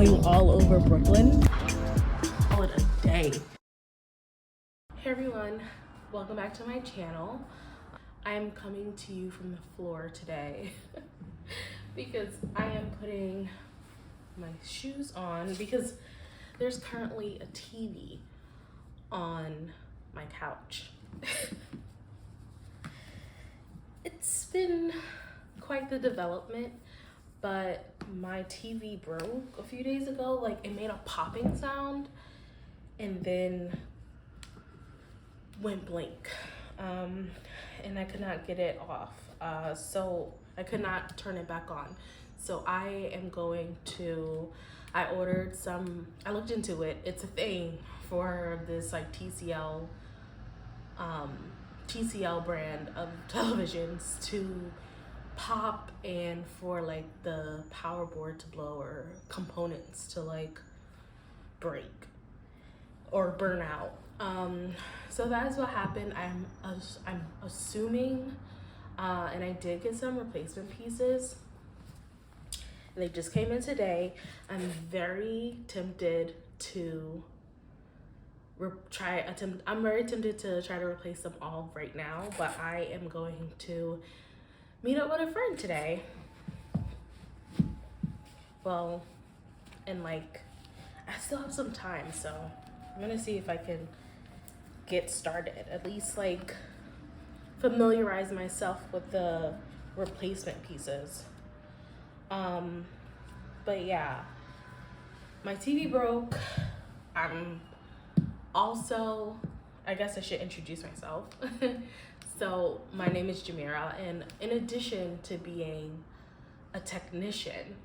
going all over Brooklyn. Call it a day. Hey everyone, welcome back to my channel. I'm coming to you from the floor today because I am putting my shoes on because there's currently a TV on my couch. It's been quite the development, but my TV broke a few days ago. Like, it made a popping sound and then went blank, and I could not get it off, so I could not turn it back on. So I ordered some, I looked into it, it's a thing for this like TCL brand of televisions to pop and for like the power board to blow or components to like break or burn out. So that is what happened. I'm assuming, and I did get some replacement pieces. They just came in today. I'm very tempted to I'm very tempted to try to replace them all right now, but I am going to meet up with a friend today. Well, and like, I still have some time, so I'm gonna see if I can get started, at least like familiarize myself with the replacement pieces. But yeah, my TV broke. I'm also, I guess I should introduce myself. So my name is Jamera, and in addition to being a technician,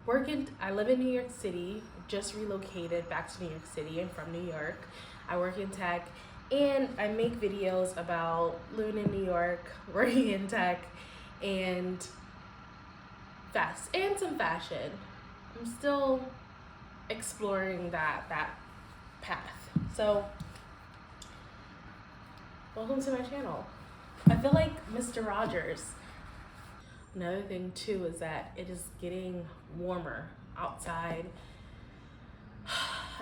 I live in New York City, just relocated back to New York City. I'm from New York. I work in tech, and I make videos about living in New York, working in tech, and some fashion. I'm still exploring that path. So, welcome to my channel. I feel like Mr. Rogers. Another thing too is that it is getting warmer outside,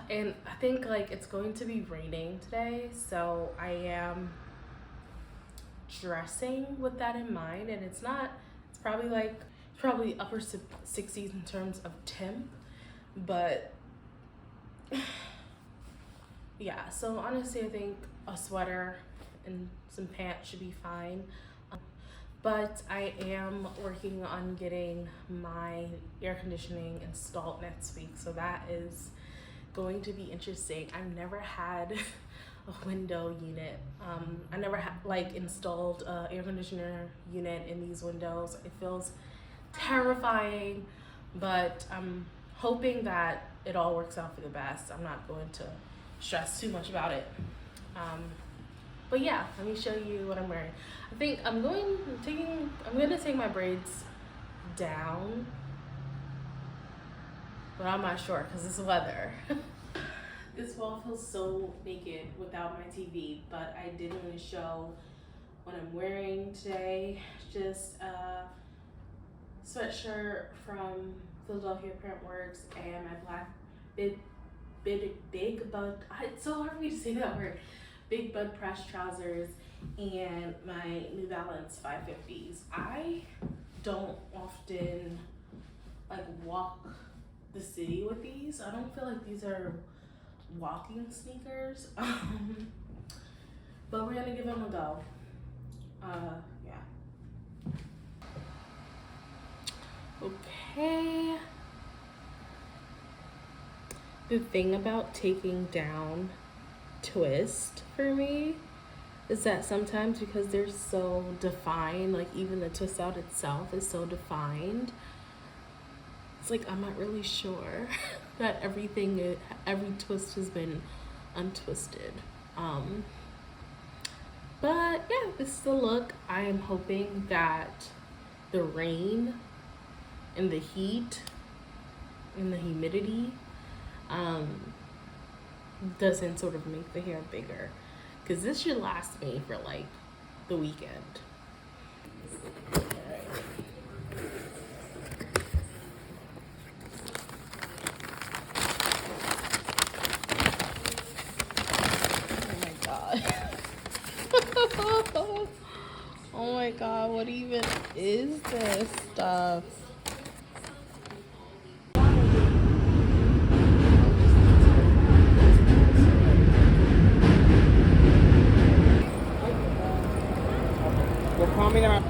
and I think like it's going to be raining today, so I am dressing with that in mind. And it's probably upper 60s in terms of temp, but yeah, so honestly I think a sweater and some pants should be fine. But I am working on getting my air conditioning installed next week, so that is going to be interesting. I've never had a window unit. I never like installed a air conditioner unit in these windows. It feels terrifying, but I'm hoping that it all works out for the best. I'm not going to stress too much about it. But yeah, let me show you what I'm wearing. I think I'm gonna take my braids down, but I'm not sure because it's weather. This wall feels so naked without my TV, but I did want to show what I'm wearing today. Just a sweatshirt from Philadelphia Printworks and my black big bud. It's so hard for me to say that word. Big bud press trousers and my New Balance 550s. I don't often like walk the city with these. I don't feel like these are walking sneakers. But we're gonna give them a go. Yeah. Okay. The thing about taking down twist for me is that sometimes, because they're so defined, like even the twist out itself is so defined, it's like I'm not really sure that every twist has been untwisted. But yeah, this is the look. I am hoping that the rain and the heat and the humidity doesn't sort of make the hair bigger, because this should last me for like the weekend. god, what even is this stuff? Well, call me now.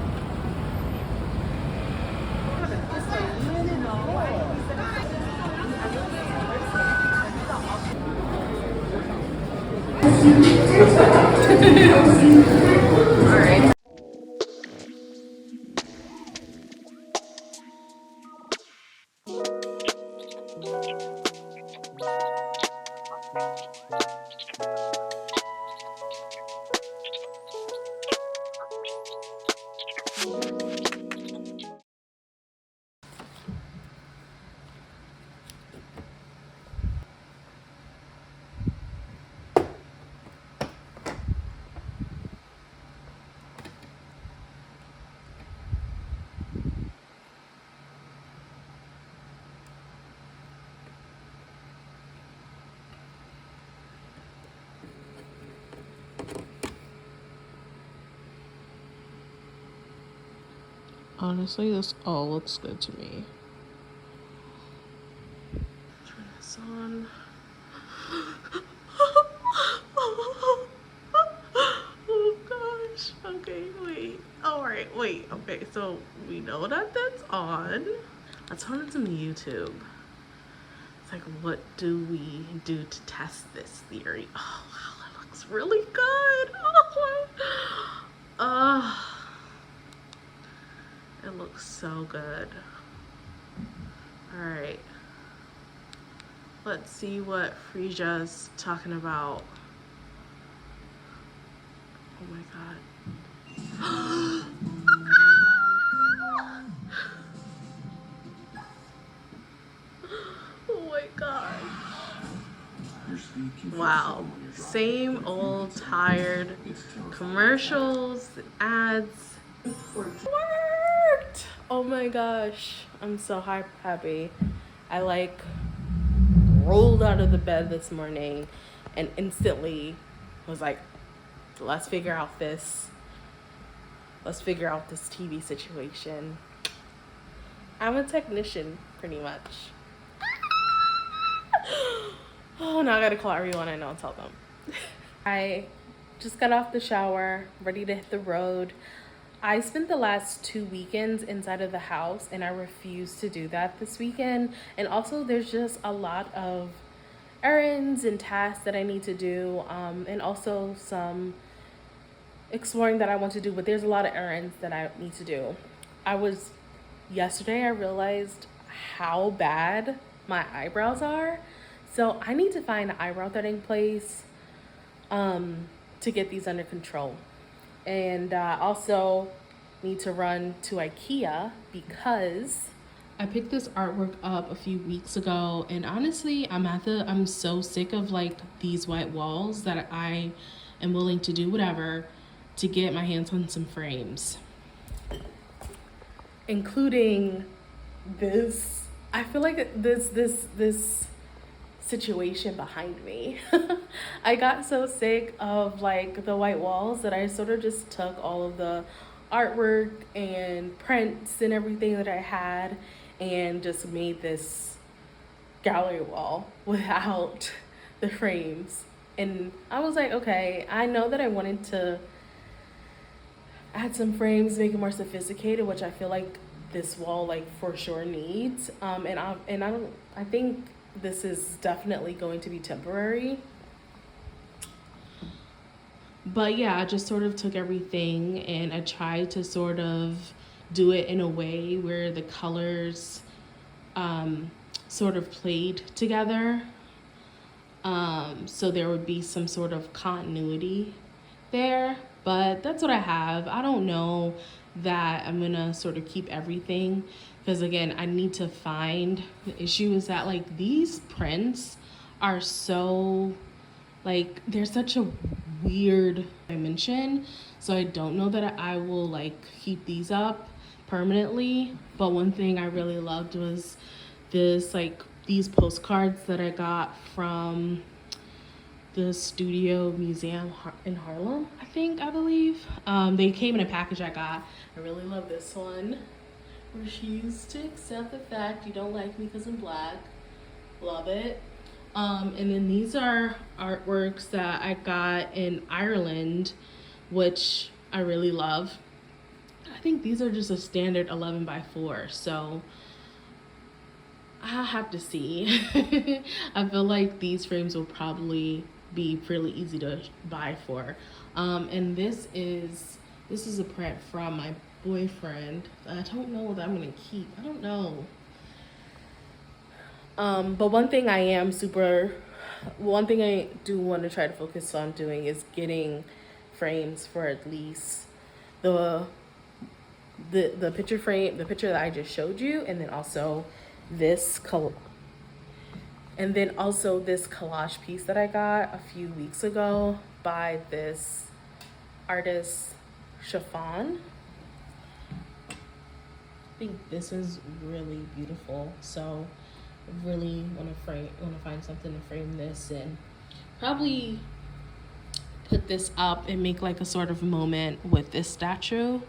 Honestly, this all looks good to me. Turn this on. Oh gosh. Okay, wait. Alright, wait. Okay, so we know that that's on. Let's turn it to YouTube. It's like, what do we do to test this theory? Oh wow, that looks really good. Oh, it looks so good. All right, let's see what Frija's talking about. Oh my god. Oh my god. Wow, same old tired commercials, ads. Worked! Oh my gosh, I'm so happy. I like rolled out of the bed this morning and instantly was like, let's figure out this TV situation. I'm a technician pretty much. Oh, now I gotta call everyone I know and tell them. I just got off the shower, ready to hit the road. I spent the last 2 weekends inside of the house and I refuse to do that this weekend. And also there's just a lot of errands and tasks that I need to do, and also some exploring that I want to do, but there's a lot of errands that I need to do. Yesterday I realized how bad my eyebrows are. So I need to find an eyebrow threading place to get these under control. And also need to run to IKEA because I picked this artwork up a few weeks ago, and honestly, I'm so sick of like these white walls that I am willing to do whatever to get my hands on some frames, including this. I feel like this situation behind me. I got so sick of like the white walls that I sort of just took all of the artwork and prints and everything that I had and just made this gallery wall without the frames. And I was like, okay, I know that I wanted to add some frames, make it more sophisticated, which I feel like this wall like for sure needs. I think this is definitely going to be temporary. But yeah, I just sort of took everything and I tried to sort of do it in a way where the colors sort of played together. So there would be some sort of continuity there, but that's what I have. I don't know that I'm gonna sort of keep everything because again, I need to find, the issue is that like these prints are so like, they're such a weird dimension, so I don't know that I will like keep these up permanently. But one thing I really loved was these postcards that I got from the Studio Museum in Harlem, I believe. They came in a package I got. I really love this one. Refuse to accept the fact you don't like me because I'm black. Love it. And then these are artworks that I got in Ireland, which I really love. I think these are just a standard 11 by 4, so I'll have to see. I feel like these frames will probably be really easy to buy for. And this is a print from my boyfriend. I don't know what I'm gonna keep. I don't know. But one thing I do want to try to focus on doing is getting frames for at least the picture frame, the picture that I just showed you, and then also this collage piece that I got a few weeks ago by this artist Chiffon. I think this is really beautiful, so I really want to find something to frame this and probably put this up and make like a sort of moment with this statue.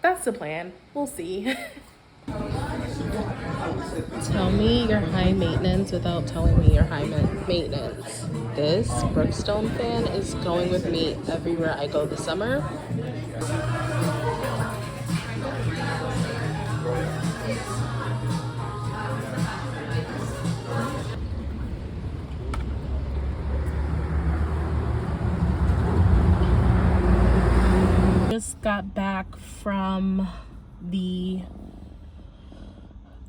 That's the plan. We'll see. Tell me you're high maintenance without telling me you're high maintenance. This Brookstone fan is going with me everywhere I go this summer. Just got back from the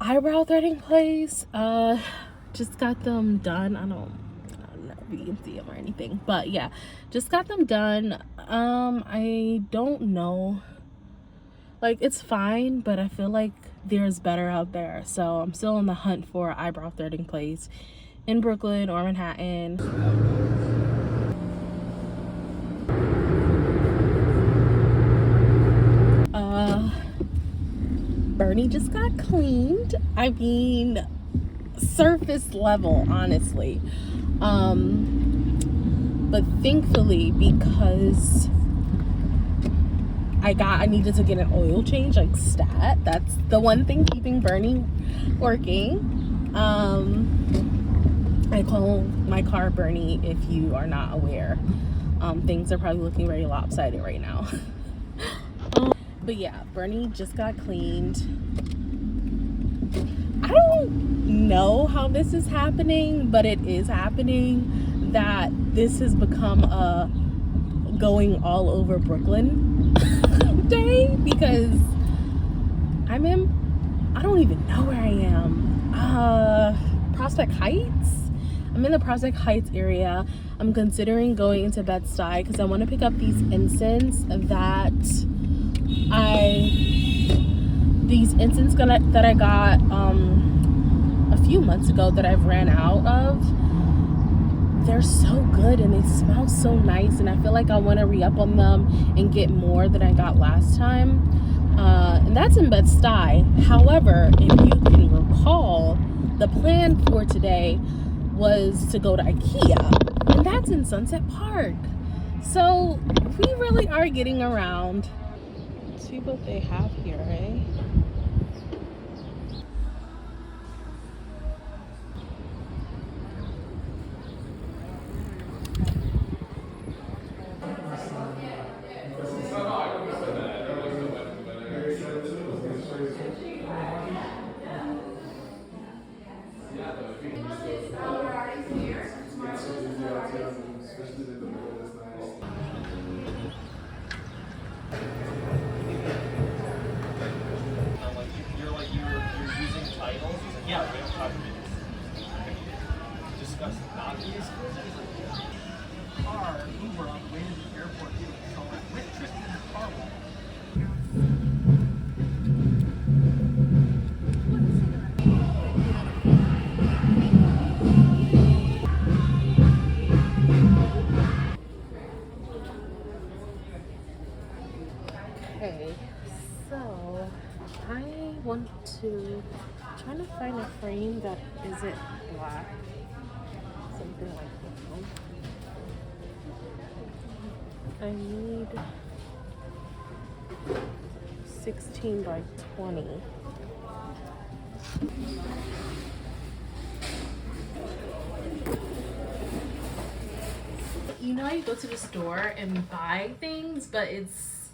eyebrow threading place. Just got them done. I don't know if you can see them or anything, but yeah, just got them done. I don't know, like, it's fine, but I feel like there's better out there, so I'm still on the hunt for an eyebrow threading place in Brooklyn or Manhattan. Bernie just got cleaned. I mean, surface level, honestly. But thankfully, because I needed to get an oil change, like stat. That's the one thing keeping Bernie working. I call my car Bernie if you are not aware. Things are probably looking very lopsided right now. But yeah, Bernie just got cleaned. I don't know how this is happening, but it is happening, that this has become a going all over Brooklyn day, because I don't even know where I am. Prospect Heights? I'm in the Prospect Heights area. I'm considering going into Bed-Stuy because I want to pick up these incense that I got a few months ago that I've ran out of. They're so good and they smell so nice, and I feel like I want to re-up on them and get more than I got last time. And that's in Bed-Stuy. However, if you can recall, the plan for today was to go to IKEA, and that's in Sunset Park. So we really are getting around. Let's see what they have here, eh? Okay, so I want to trying to find a frame that isn't black, something like I need 16 by 20. You know, you go to the store and buy things, but it's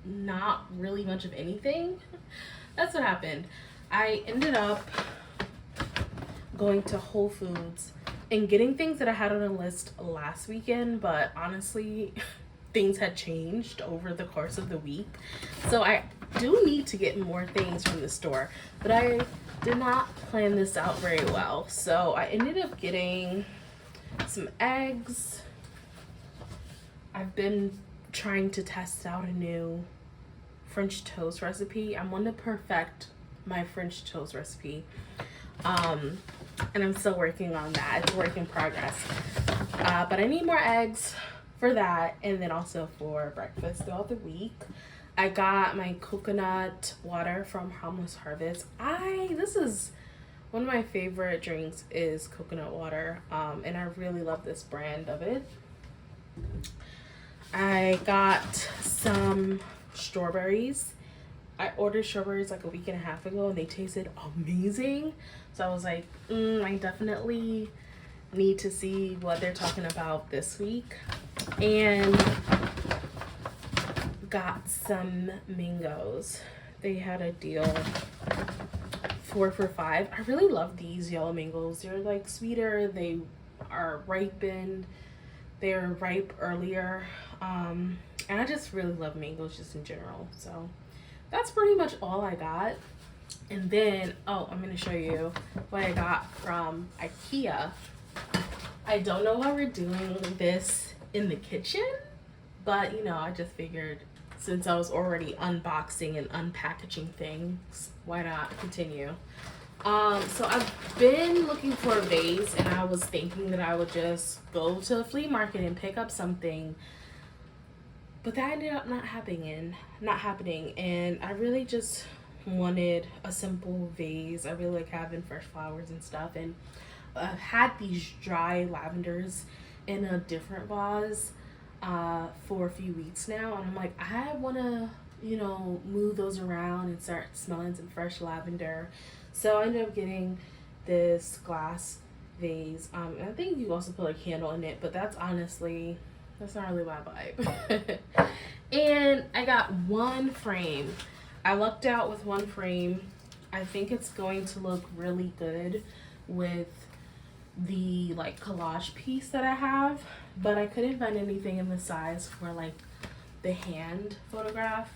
not really much of anything. That's what happened. I ended up going to Whole Foods and getting things that I had on a list last weekend, but honestly, things had changed over the course of the week. So I do need to get more things from the store, but I did not plan this out very well. So I ended up getting some eggs. I've been trying to test out a new French toast recipe. I want to perfect my French toast recipe. And I'm still working on that. It's a work in progress. But I need more eggs for that, and then also for breakfast throughout the week. I got my coconut water from Harmless Harvest. This is one of my favorite drinks is coconut water, and I really love this brand of it. I got some strawberries. I ordered strawberries like a week and a half ago, and they tasted amazing. So I was like, I definitely need to see what they're talking about this week. And got some mangoes. They had a deal 4 for $5. I really love these yellow mangoes. They're like sweeter. They are ripened. They're ripe earlier. And I just really love mangoes just in general. So that's pretty much all I got. And then, I'm going to show you what I got from IKEA. I don't know why we're doing this in the kitchen, but you know, I just figured since I was already unboxing and unpackaging things, why not continue? So I've been looking for a vase, and I was thinking that I would just go to a flea market and pick up something, but that ended up not happening. And I really just wanted a simple vase. I really like having fresh flowers and stuff, and I've had these dry lavenders in a different vase for a few weeks now, and I'm like, I want to, you know, move those around and start smelling some fresh lavender. So I ended up getting this glass vase. And I think you also put a candle in it, but that's not really my vibe. And I got one frame. I lucked out with one frame. I think it's going to look really good with the like collage piece that I have, but I couldn't find anything in the size for like the hands photograph.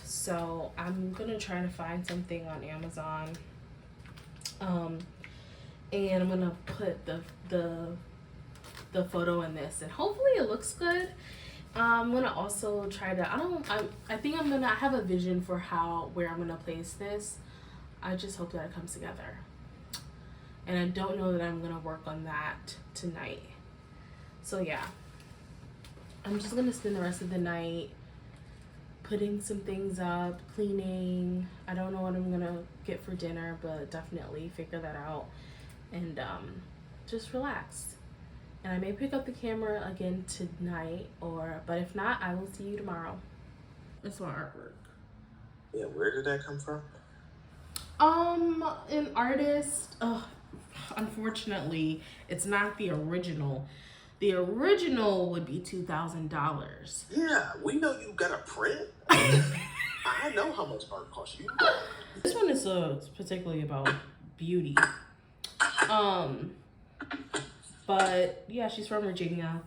So I'm gonna try to find something on Amazon, and I'm gonna put the photo in this, and hopefully it looks good. I'm gonna also try to I have a vision for where I'm gonna place this. I just hope that it comes together, and I don't know that I'm gonna work on that tonight. So yeah, I'm just gonna spend the rest of the night putting some things up, cleaning. I don't know what I'm gonna get for dinner, but definitely figure that out, and just relax. And I may pick up the camera again tonight, but if not, I will see you tomorrow. It's my artwork. Yeah, where did that come from? An artist. Unfortunately, it's not the original. The original would be $2,000. Yeah, we know you got a print. I know how much art costs you. This one is particularly about beauty. But yeah, she's from Virginia.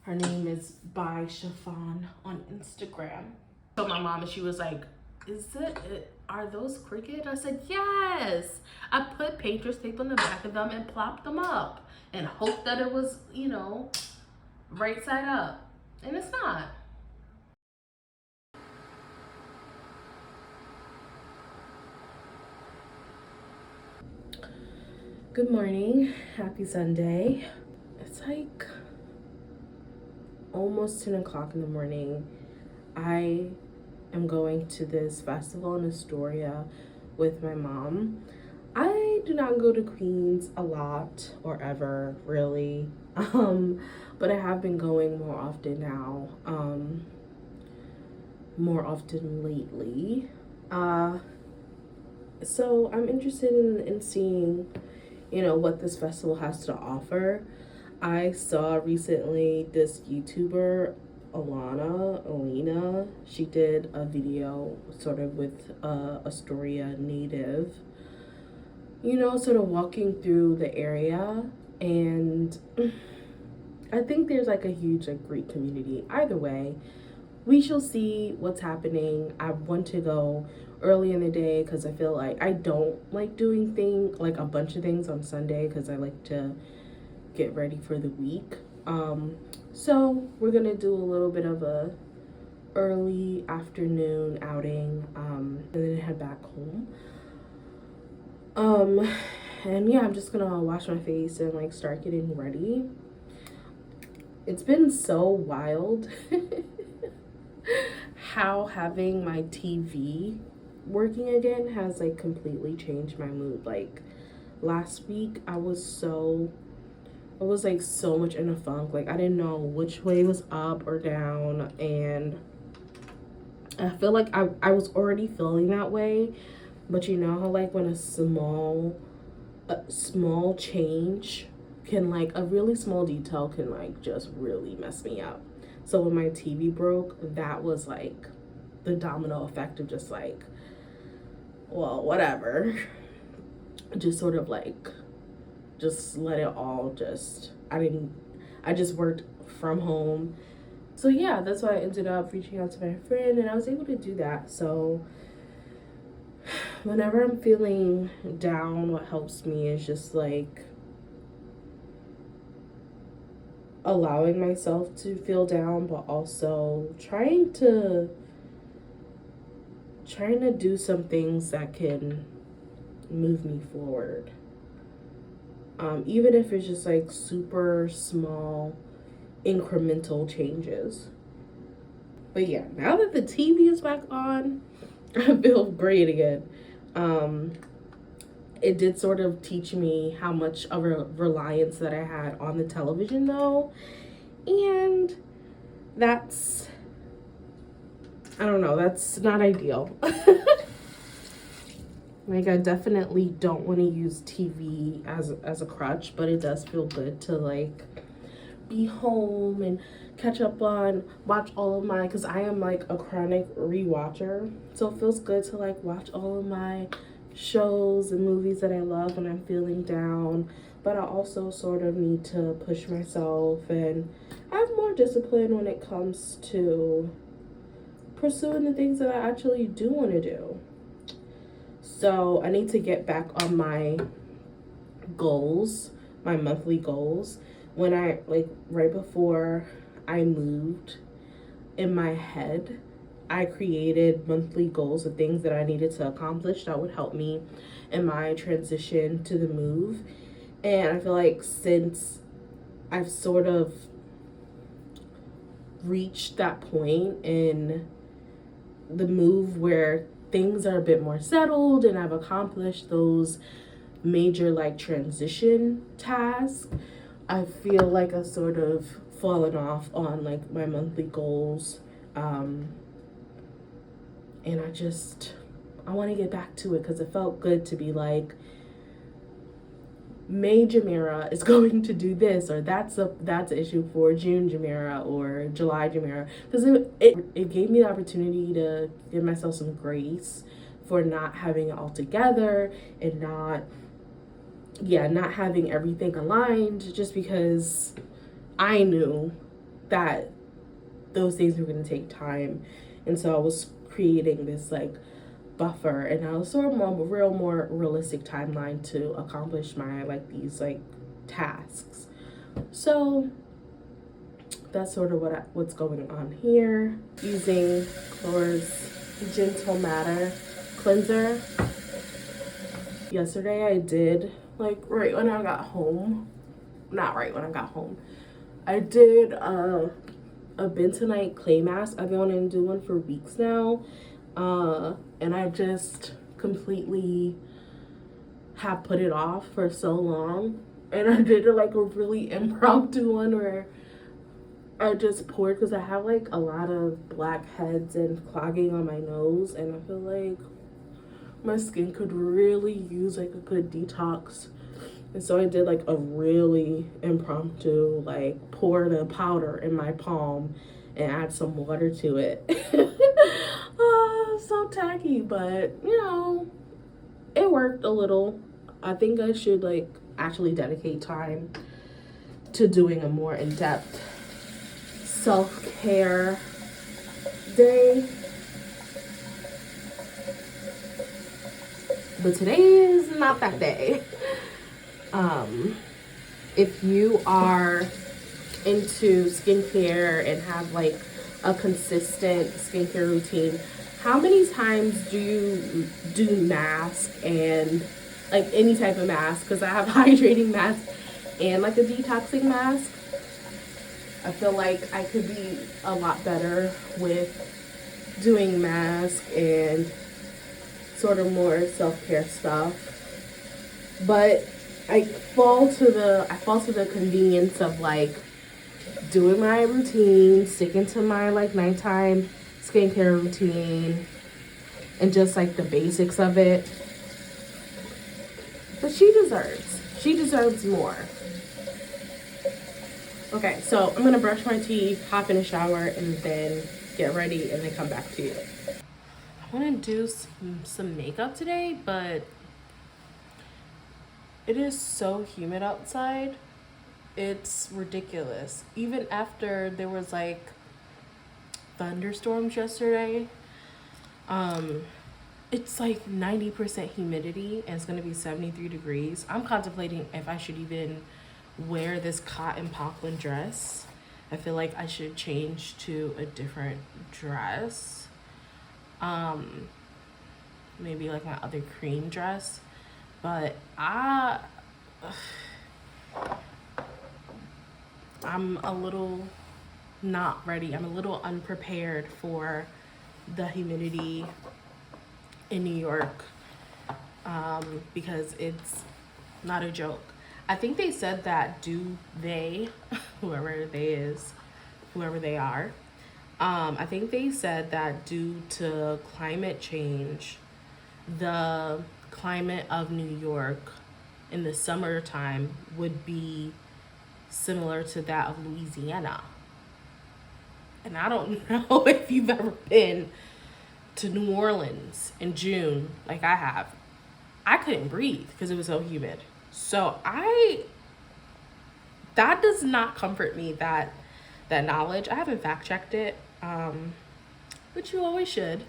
Her name is By Chiffon on Instagram. So my mom, and she was like, are those Cricut? I said, yes. I put painter's tape on the back of them and plopped them up and hoped that it was, you know, right side up. And it's not. Good morning. Happy Sunday. It's like almost 10 o'clock in the morning. I am going to this festival in Astoria with my mom. I do not go to Queens a lot or ever really, but I have been going more often now, more often lately. So I'm interested in seeing, what this festival has to offer. I saw recently this YouTuber, Alina. She did a video sort of with Astoria native, sort of walking through the area. And I think there's like a huge like Greek community. Either way, we shall see what's happening. I want to go early in the day because I feel like I don't like doing a bunch of things on Sunday because I like to get ready for the week. So we're gonna do a little bit of a early afternoon outing, and then head back home. And yeah, I'm just gonna wash my face and like start getting ready. It's been so wild how having my TV working again has like completely changed my mood. Like last week I was like so much in a funk. Like I didn't know which way was up or down, and I feel like I was already feeling that way. But you know how like when a small change can, like a really small detail can like just really mess me up. So when my TV broke, that was like the domino effect of just like, well, whatever. Just sort of like just let it all I just worked from home. So yeah, that's why I ended up reaching out to my friend and I was able to do that. So whenever I'm feeling down, what helps me is just like allowing myself to feel down, but also trying to do some things that can move me forward. Even if it's just like super small incremental changes. But yeah, now that the TV is back on, I feel great again. It did sort of teach me how much of a reliance that I had on the television though. And that's, I don't know, that's not ideal. Like I definitely don't want to use TV as a crutch, but it does feel good to like be home and catch up on, watch all of my, because I am like a chronic rewatcher, so it feels good to like watch all of my shows and movies that I love when I'm feeling down. But I also sort of need to push myself and have more discipline when it comes to pursuing the things that I actually do want to do. So I need to get back on my goals, my monthly goals. When I, like, right before I moved, in my head, I created monthly goals of things that I needed to accomplish that would help me in my transition to the move. And I feel like since I've sort of reached that point in the move where things are a bit more settled and I've accomplished those major like transition tasks, I feel like I've sort of fallen off on like my monthly goals. And I want to get back to it because it felt good to be like, May Jamera is going to do this, or that's an issue for June Jamera or July Jamera, because it gave me the opportunity to give myself some grace for not having it all together and not having everything aligned, just because I knew that those things were going to take time. And so I was creating this like buffer, and I was sort of more realistic timeline to accomplish my like these like tasks. So that's sort of what's going on here. Using Clora's Gentle Matter cleanser. Yesterday I did, like right when I got home, not right when I got home, I did a bentonite clay mask. I've been wanting to do one for weeks now. And I just completely have put it off for so long. And I did like a really impromptu one where I just poured, because I have like a lot of blackheads and clogging on my nose, and I feel like my skin could really use like a good detox. And so I did like a really impromptu, like pour the powder in my palm and add some water to it. So tacky, but you know, it worked a little. I think I should like actually dedicate time to doing a more in-depth self-care day. But today is not that day. If you are into skincare and have like a consistent skincare routine, how many times do you do mask and like any type of mask? Because I have hydrating mask and like a detoxing mask. I feel like I could be a lot better with doing mask and sort of more self-care stuff. But I fall to the convenience of like doing my routine, sticking to my like nighttime skincare routine and just like the basics of it. But she deserves more. Okay, so I'm gonna brush my teeth, hop in a shower, and then get ready and then come back to you. I wanna do some makeup today, but it is so humid outside. It's ridiculous. Even after there was like thunderstorms yesterday, it's like 90% humidity and it's gonna be 73 degrees. I'm contemplating if I should even wear this cotton poplin dress. I feel like I should change to a different dress. Maybe like my other cream dress. But I'm a little not ready. I'm a little unprepared for the humidity in New York, because it's not a joke. I think they said that whoever they are, I think they said that due to climate change, the climate of New York in the summertime would be similar to that of Louisiana. And I don't know if you've ever been to New Orleans in June like I have. I couldn't breathe because it was so humid. So that does not comfort me, that knowledge. I haven't fact checked it, which you always should.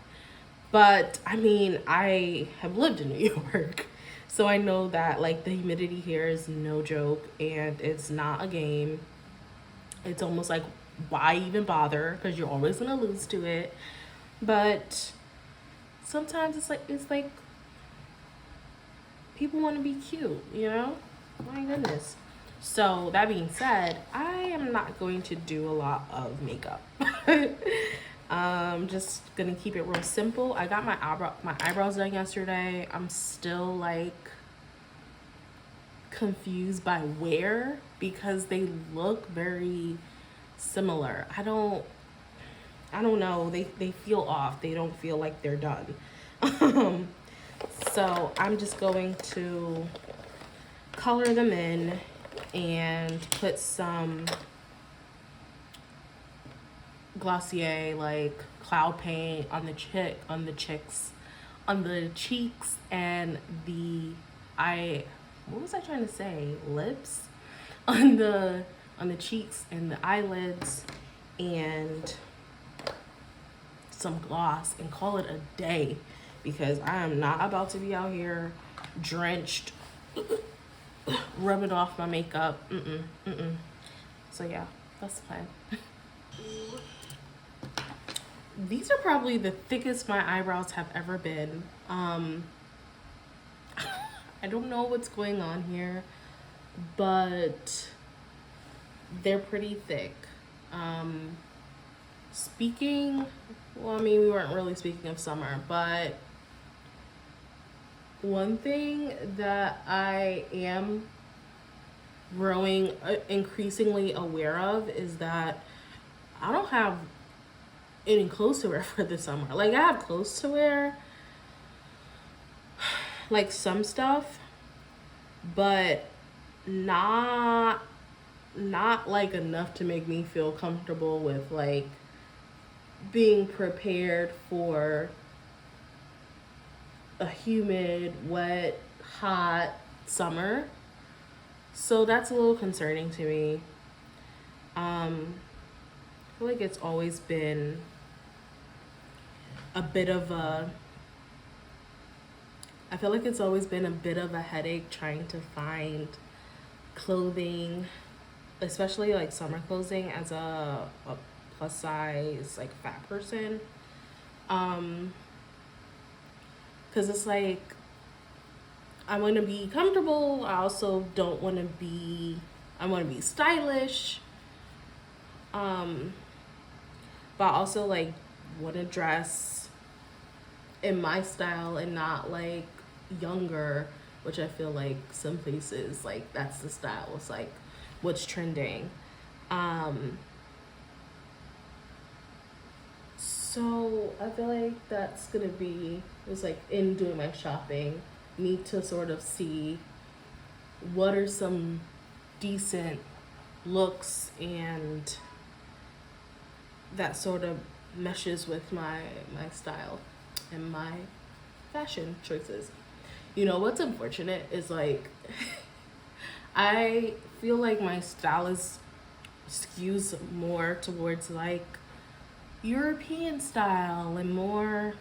But I mean, I have lived in New York, so I know that like the humidity here is no joke and it's not a game. It's almost like, why even bother? Because you're always gonna lose to it. But sometimes it's like people want to be cute, you know? My goodness. So that being said, I am not going to do a lot of makeup. Just gonna keep it real simple. I got my eyebrows done yesterday. I'm still like confused by where, because they look very similar. I don't know. They feel off. They don't feel like they're done. So I'm just going to color them in and put some Glossier like cloud paint on the cheeks and what was I trying to say? Lips on the cheeks and the eyelids, and some gloss, and call it a day, because I am not about to be out here drenched rubbing off my makeup. So yeah, that's fine. These are probably the thickest my eyebrows have ever been. I don't know what's going on here, but they're pretty thick. Well, I mean, we weren't really speaking of summer, but one thing that I am growing increasingly aware of is that I don't have any clothes to wear for the summer. Like, I have clothes to wear, like some stuff, but not like enough to make me feel comfortable with like being prepared for a humid, wet, hot summer. So that's a little concerning to me. I feel like it's always been a bit of a I feel like it's always been a bit of a headache trying to find clothing, especially like summer clothing, as a plus size like fat person. Because it's like I want to be comfortable. I also don't want to be. I want to be stylish. But I also like want to dress in my style and not like younger, which I feel like some places like that's the style. It's like what's trending. So I feel like that's gonna be just like in doing my shopping, need to sort of see what are some decent looks and that sort of meshes with my style and my fashion choices. You know what's unfortunate is like I feel like my style is skews more towards like European style and more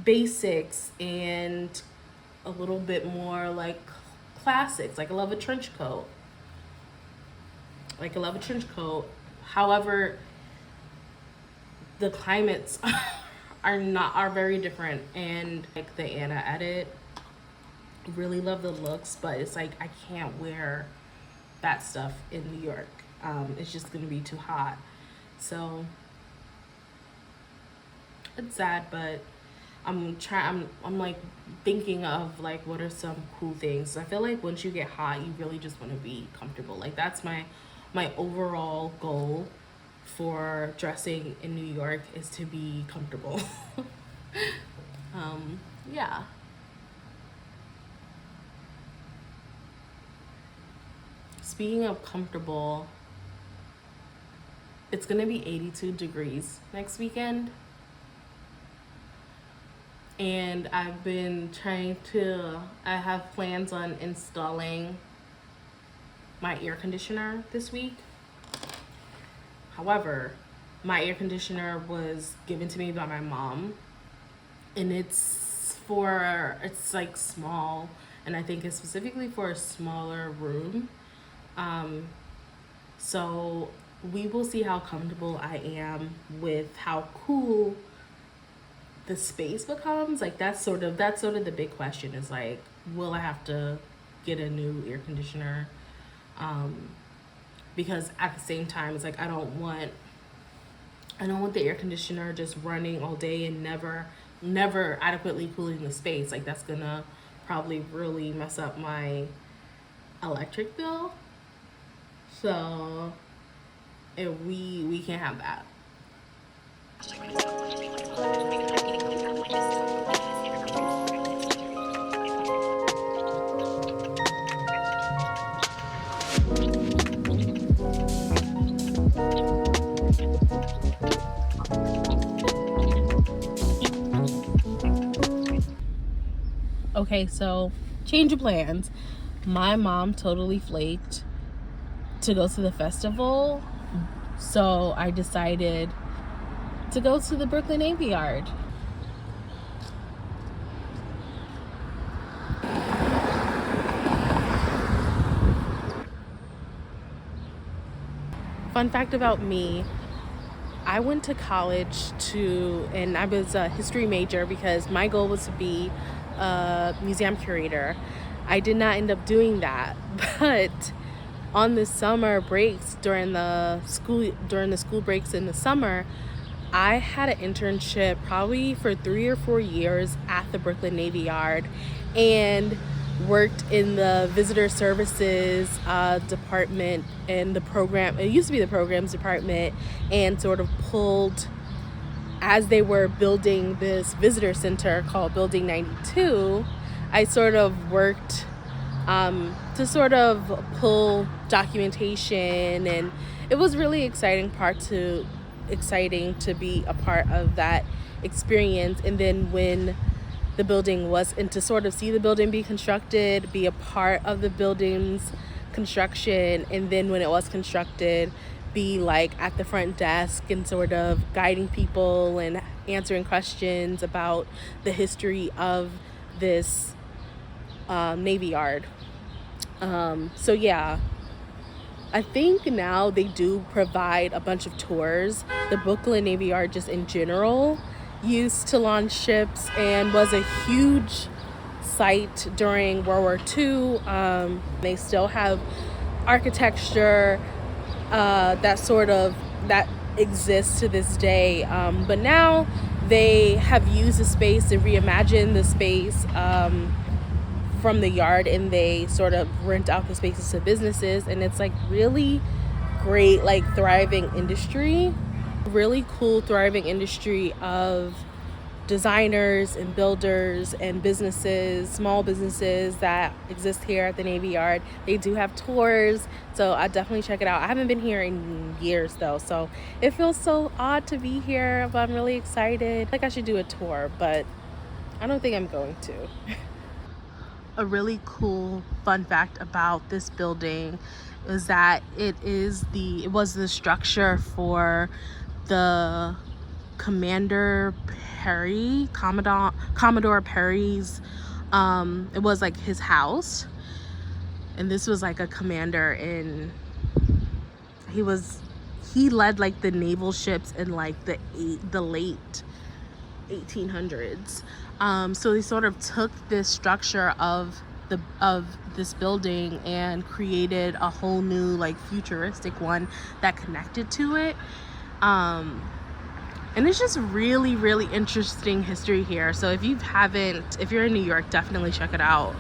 basics and a little bit more like classics. Like I love a trench coat. However, the climates are very different, and like the Anna edit, really love the looks, but it's like I can't wear that stuff in New York. It's just gonna be too hot. So it's sad, but I'm like thinking of like what are some cool things. I feel like once you get hot, you really just want to be comfortable. Like that's my overall goal for dressing in New York is to be comfortable. Yeah. Speaking of comfortable, it's gonna be 82 degrees next weekend. And I have plans on installing my air conditioner this week. However, my air conditioner was given to me by my mom, and it's like small, and I think it's specifically for a smaller room. So we will see how comfortable I am with how cool the space becomes. Like that's sort of the big question is like, will I have to get a new air conditioner? Because at the same time, it's like I don't want the air conditioner just running all day and never adequately cooling the space. Like that's gonna probably really mess up my electric bill. So we can't have that. Okay, so change of plans. My mom totally flaked to go to the festival, so I decided to go to the Brooklyn Navy Yard. Fun fact about me, I went to college and I was a history major because my goal was to be a museum curator. I did not end up doing that, but on the summer breaks during the school breaks in the summer, I had an internship probably for 3 or 4 years at the Brooklyn Navy Yard, and worked in the visitor services department in the program. It used to be the programs department, and sort of pulled, as they were building this visitor center called Building 92, I sort of worked to sort of pull documentation, and it was really exciting to be a part of that experience. And then when the building was, and to sort of see the building be constructed, be a part of the building's construction, and then when it was constructed, be like at the front desk and sort of guiding people and answering questions about the history of this Navy Yard. So yeah, I think now they do provide a bunch of tours. The Brooklyn Navy Yard, just in general, used to launch ships and was a huge site during World War II. They still have architecture that exists to this day. But now they have used the space and reimagined the space from the yard, and they sort of rent out the spaces to businesses, and it's like really great, like thriving industry, really cool thriving industry of designers and builders and businesses, small businesses that exist here at the Navy Yard. They do have tours, so I definitely check it out. I haven't been here in years though, so it feels so odd to be here, but I'm really excited. Like I should do a tour, but I don't think I'm going to. A really cool fun fact about this building is that it was the structure for the Commodore Perry's, it was like his house, and this was like a commander, and he led like the naval ships in like the late 1800s. So they sort of took this structure of this building and created a whole new like futuristic one that connected to it. And it's just really, really interesting history here. So if you're in New York, definitely check it out.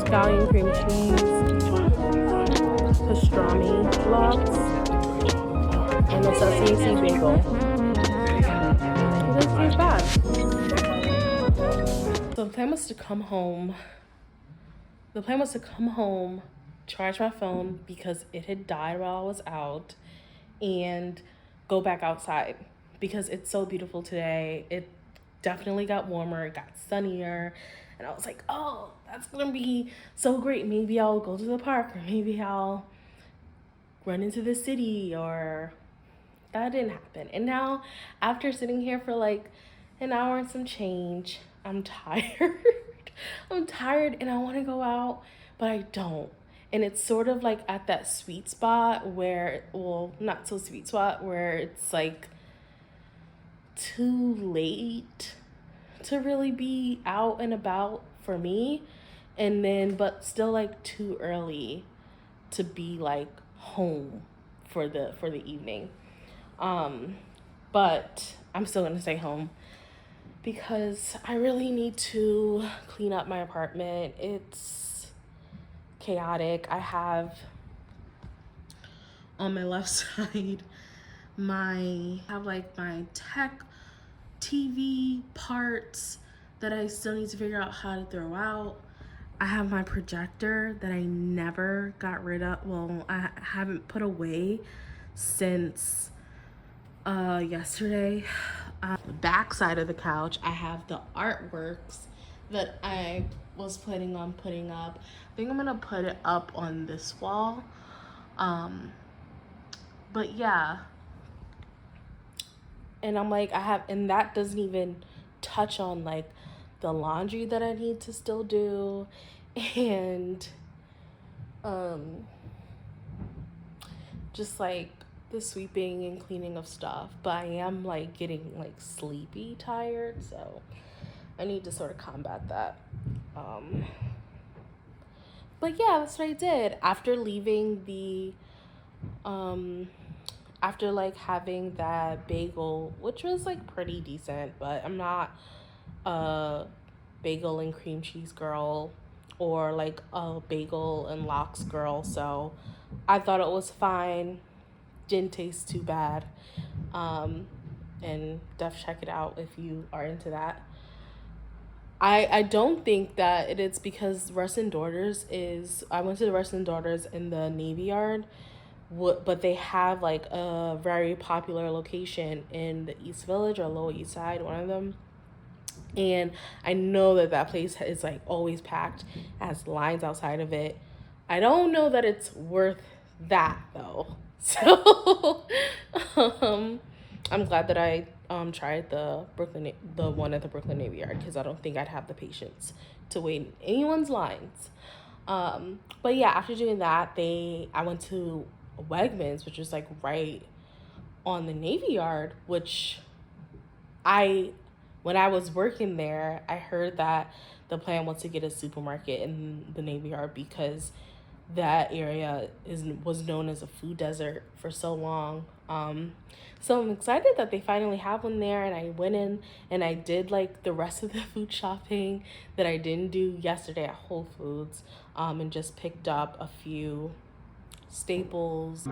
Scallion cream cheese, pastrami lox, and a sesame seed bagel. It doesn't taste bad. So the plan was to come home. Charge my phone because it had died while I was out, and go back outside because it's so beautiful today. It definitely got warmer, it got sunnier, and I was like, oh, that's gonna be so great. Maybe I'll go to the park, or maybe I'll run into the city, or that didn't happen. And now, after sitting here for like an hour and some change, I'm tired. I'm tired and I want to go out, but I don't. And it's sort of like at that sweet spot where, well, not so sweet spot, where it's like too late to really be out and about for me, and then but still like too early to be like home for the evening. But I'm still gonna stay home because I really need to clean up my apartment. It's chaotic. I have on my left side my tech TV parts that I still need to figure out how to throw out. I have my projector that I never got rid of. Well, I haven't put away since yesterday. The back side of the couch, I have the artworks that I was planning on putting up. I think I'm gonna put it up on this wall. But yeah. And I'm like, and that doesn't even touch on like the laundry that I need to still do, and just like the sweeping and cleaning of stuff. But I am like getting like sleepy tired, so I need to sort of combat that. But yeah, that's what I did after leaving the after like having that bagel, which was like pretty decent, but I'm not a bagel and cream cheese girl or like a bagel and lox girl, so I thought it was fine. Didn't taste too bad. And def check it out if you are into that. I don't think that it is because Russ and Daughters is, I went to the Russ and Daughters in the Navy Yard, but they have like a very popular location in the East Village or Lower East Side, one of them. And I know that that place is like always packed, has lines outside of it. I don't know that it's worth that though. So I'm glad that I tried the one at the Brooklyn Navy Yard, because I don't think I'd have the patience to wait in anyone's lines. But yeah, after doing that, I went to Wegmans, which is like right on the Navy Yard, which when I was working there, I heard that the plan was to get a supermarket in the Navy Yard because that area was known as a food desert for so long. So I'm excited that they finally have one there, and I went in and I did like the rest of the food shopping that I didn't do yesterday at Whole Foods, and just picked up a few staples.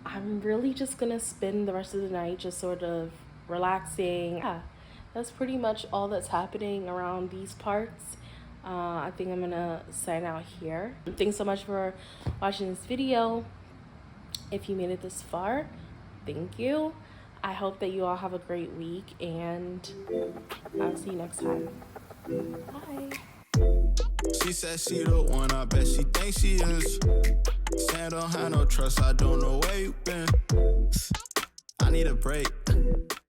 I'm really just gonna spend the rest of the night just sort of relaxing. Yeah, that's pretty much all that's happening around these parts. I think I'm gonna sign out here. Thanks so much for watching this video. If you made it this far, thank you. I hope that you all have a great week, and I'll see you next time. Bye. She said she the one, I bet she thinks she is. Say I don't have no trust, I don't know where you been. I need a break.